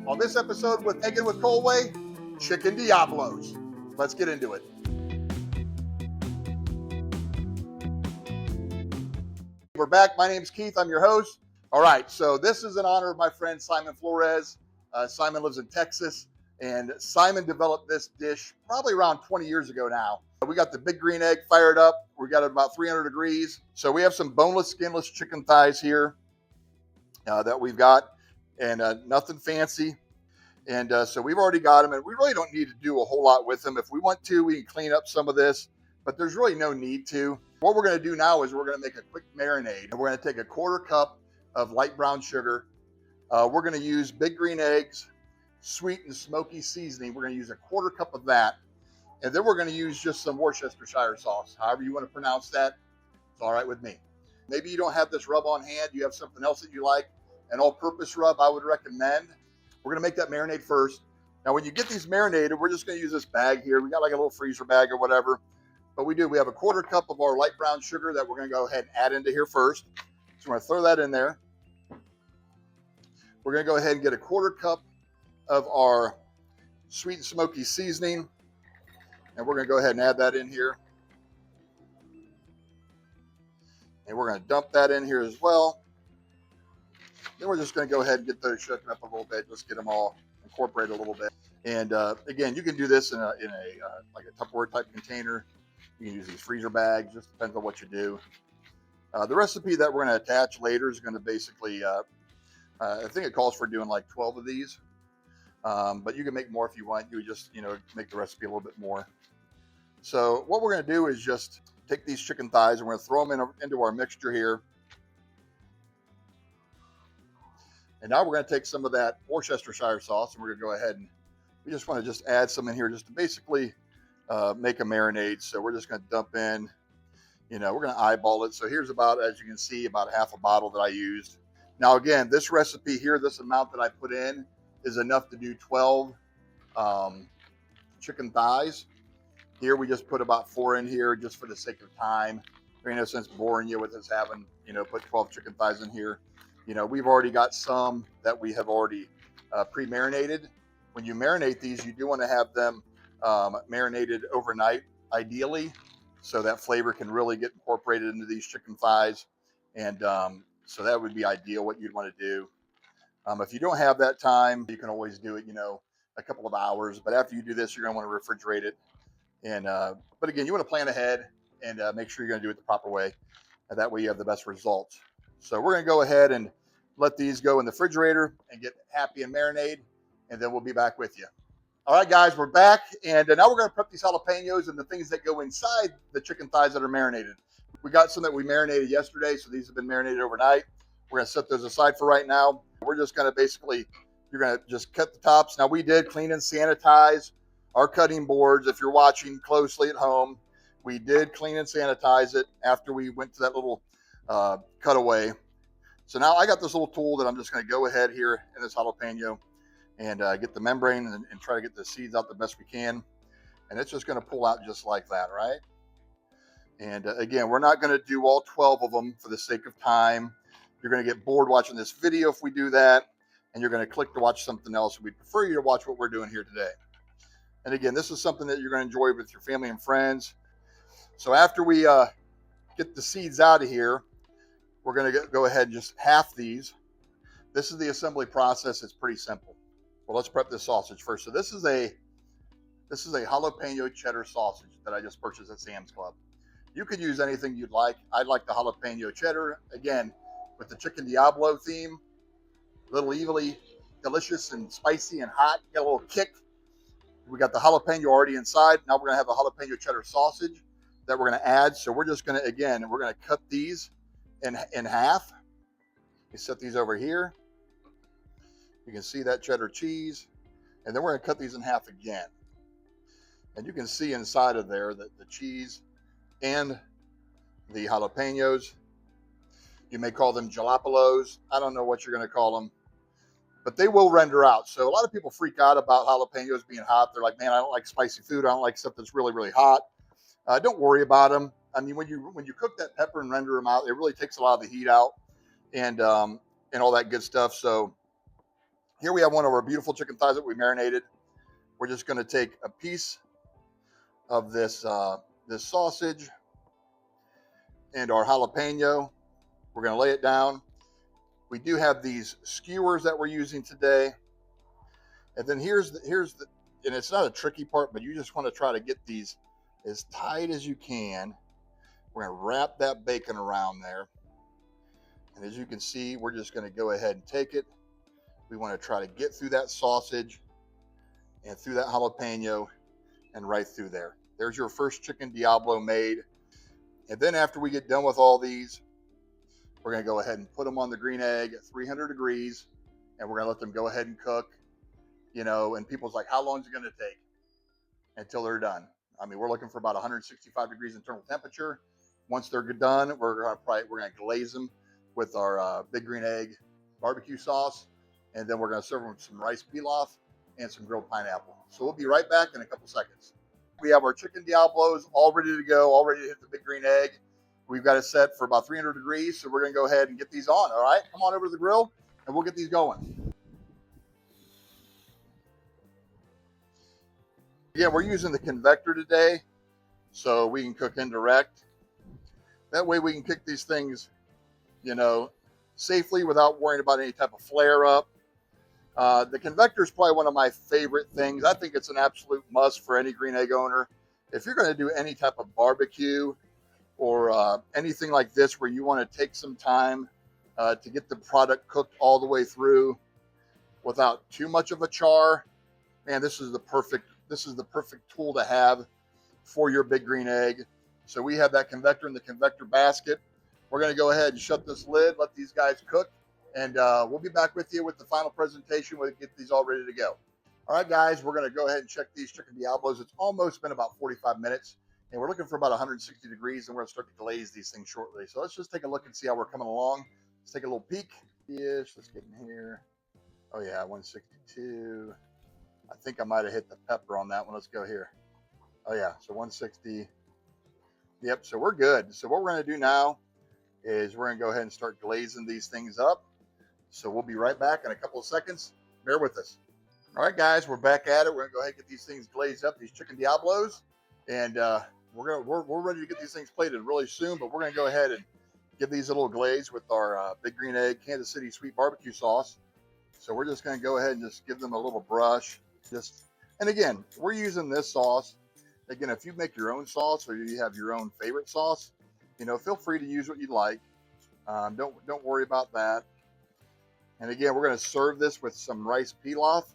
On this episode with Megan with Coalway, Chicken Diablos. Let's get into it. We're back. My name's Keith. I'm your host. All right, so this is in honor of my friend Simon Flores. Simon lives in Texas, and Simon developed this dish probably around 20 years ago now. We got the big green egg fired up. We got it about 300 degrees. So we have some boneless, skinless chicken thighs here that we've got, and nothing fancy. And so we've already got them, and we really don't need to do a whole lot with them. If we want to, we can clean up some of this, but there's really no need to. What we're going to do now is we're going to make a quick marinade. And we're going to take a 1/4 cup of light brown sugar. We're going to use big green eggs, sweet and smoky seasoning. We're going to use a 1/4 cup of that. And then we're going to use just some Worcestershire sauce. However you want to pronounce that, it's all right with me. Maybe you don't have this rub on hand. You have something else that you like. An all-purpose rub I would recommend. We're going to make that marinade first. Now, when you get these marinated, we're just going to use this bag here. We got like a little freezer bag or whatever. But we have a 1/4 cup of our light brown sugar that we're going to go ahead and add into here first. So we're going to throw that in there. We're going to go ahead and get a 1/4 cup of our sweet and smoky seasoning. And we're going to go ahead and add that in here. And we're going to dump that in here as well. Then we're just going to go ahead and get those shaken up a little bit. Just get them all incorporated a little bit. And again, you can do this in a like a Tupperware type container. You can use these freezer bags. Just depends on what you do. The recipe that we're going to attach later is going to basically, I think it calls for doing like 12 of these. But you can make more if you want. You just, make the recipe a little bit more. So what we're going to do is just take these chicken thighs and we're going to throw them into our mixture here. And now we're going to take some of that Worcestershire sauce and we're going to go ahead and we just want to just add some in here just to basically make a marinade. So we're just going to dump in, we're going to eyeball it. So here's about, as you can see, about half a bottle that I used. Now, again, this recipe here, this amount that I put in is enough to do 12 chicken thighs. Here we just put about 4 in here just for the sake of time. There ain't no sense boring you with us having, put 12 chicken thighs in here. We've already got some that we have already pre-marinated. When you marinate these, you do want to have them marinated overnight, ideally, so that flavor can really get incorporated into these chicken thighs. And so that would be ideal, what you'd want to do. If you don't have that time, you can always do it, a couple of hours. But after you do this, you're going to want to refrigerate it. And but again, you want to plan ahead and make sure you're going to do it the proper way. And that way you have the best results. So we're going to go ahead and let these go in the refrigerator and get happy and marinade, and then we'll be back with you. All right, guys, we're back, and now we're going to prep these jalapenos and the things that go inside the chicken thighs that are marinated. We got some that we marinated yesterday, so these have been marinated overnight. We're going to set those aside for right now. We're just going to basically, you're going to just cut the tops. Now, we did clean and sanitize our cutting boards. If you're watching closely at home, we did clean and sanitize it after we went to that little cutaway. So now I got this little tool that I'm just going to go ahead here in this jalapeno and get the membrane and try to get the seeds out the best we can. And it's just going to pull out just like that, right? And again, we're not going to do all 12 of them for the sake of time. You're going to get bored watching this video if we do that, and you're going to click to watch something else. We'd prefer you to watch what we're doing here today. And again, this is something that you're going to enjoy with your family and friends. So after we get the seeds out of here, we're going to go ahead and just half these. This is the assembly process. It's pretty simple. Well, let's prep this sausage first. So this is a jalapeno cheddar sausage that I just purchased at Sam's Club. You could use anything you'd like. I like the jalapeno cheddar. Again, with the chicken Diablo theme, a little evilly delicious and spicy and hot. Get a little kick. We got the jalapeno already inside. Now we're going to have a jalapeno cheddar sausage that we're going to add. So we're just going to, again, we're going to cut these in half. You set these over here. You can see that cheddar cheese. And then we're going to cut these in half again. And you can see inside of there that the cheese and the jalapenos, you may call them jalapenos. I don't know what you're going to call them, but they will render out. So a lot of people freak out about jalapenos being hot. They're like, man, I don't like spicy food. I don't like stuff that's really, really hot. Don't worry about them. I mean, when you cook that pepper and render them out, it really takes a lot of the heat out and all that good stuff. So Here we have one of our beautiful chicken thighs that we marinated. We're just going to take a piece of this this sausage and our jalapeno. We're going to lay it down. We do have these skewers that we're using today. And then here's the, and it's not a tricky part, but you just want to try to get these as tight as you can. We're going to wrap that bacon around there. And as you can see, we're just going to go ahead and take it. We want to try to get through that sausage and through that jalapeno and right through there. There's your first chicken Diablo made. And then after we get done with all these, we're going to go ahead and put them on the green egg at 300 degrees. And we're going to let them go ahead and cook. You know, and people's like, how long is it going to take until they're done? I mean, we're looking for about 165 degrees internal temperature. Once they're done, we're going to glaze them with our big green egg barbecue sauce. And then we're going to serve them with some rice pilaf and some grilled pineapple. So we'll be right back in a couple seconds. We have our chicken Diablos all ready to go, all ready to hit the big green egg. We've got it set for about 300 degrees. So we're going to go ahead and get these on. All right, come on over to the grill and we'll get these going. Again, we're using the convector today, so we can cook indirect. That way we can cook these things, you know, safely without worrying about any type of flare up. The convector is probably one of my favorite things. I think it's an absolute must for any green egg owner. If you're going to do any type of barbecue or anything like this where you want to take some time to get the product cooked all the way through without too much of a char, man, this is the perfect tool to have for your big green egg. So we have that convector in the convector basket. We're going to go ahead and shut this lid, let these guys cook, and we'll be back with you with the final presentation when we get these all ready to go. All right, guys, we're going to go ahead and check these chicken Diablos. It's almost been about 45 minutes, and we're looking for about 160 degrees, and we're going to start to glaze these things shortly. So let's just take a look and see how we're coming along. Let's take a little peek. Yes, let's get in here. Oh, yeah, 162. I think I might have hit the pepper on that one. Let's go here. Oh yeah, so 160. Yep, so we're good. So what we're going to do now is we're going to go ahead and start glazing these things up. So we'll be right back in a couple of seconds. Bear with us. All right, guys, we're back at it. We're going to go ahead and get these things glazed up, these chicken Diablos, and we're ready to get these things plated really soon. But we're going to go ahead and give these a little glaze with our big green egg Kansas City sweet barbecue sauce. So we're just going to go ahead and just give them a little brush. And again, we're using this sauce. Again, if you make your own sauce or you have your own favorite sauce, you know, feel free to use what you'd like. Don't worry about that. And again, we're going to serve this with some rice pilaf.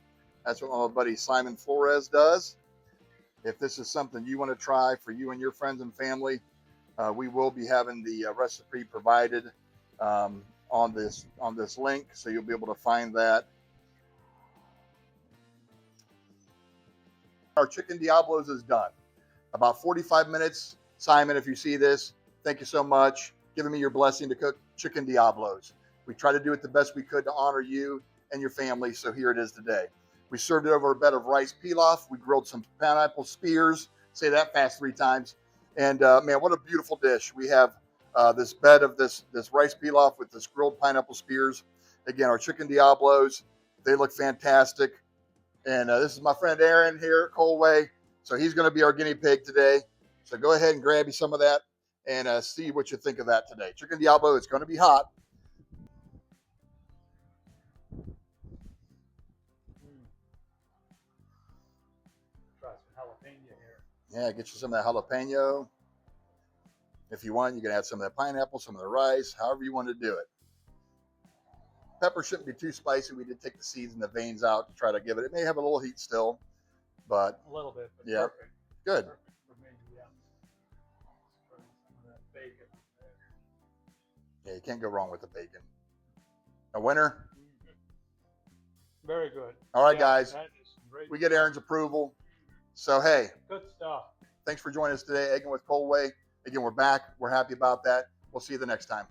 That's what my buddy Simon Flores does. If this is something you want to try for you and your friends and family, we will be having the recipe provided on this link, so you'll be able to find that. Our chicken Diablos is done. About 45 minutes. Simon, if you see this, thank you so much. Giving me your blessing to cook chicken Diablos. We try to do it the best we could to honor you and your family, so here it is today. We served it over a bed of rice pilaf. We grilled some pineapple spears. Say that fast 3 times. And man, what a beautiful dish. We have this bed of this rice pilaf with this grilled pineapple spears. Again, our chicken Diablos, they look fantastic. And this is my friend Aaron here at Coalway. So he's going to be our guinea pig today. So go ahead and grab you some of that and see what you think of that today. Chicken Diablo is going to be hot. Try some jalapeno here. Yeah, get you some of that jalapeno. If you want, you can add some of that pineapple, some of the rice, however you want to do it. Pepper shouldn't be too spicy. We did take the seeds and the veins out to try to give it. It may have a little heat still, but a little bit. But yeah, perfect. good. Perfect for me. Yeah. Some of that bacon. Yeah, you can't go wrong with the bacon. A winner. Very good. All right, Yeah, guys. that is great. We get Aaron's approval. So hey, Good stuff. thanks for joining us today, Egging with Coalway. Again, we're back. We're happy about that. We'll see you the next time.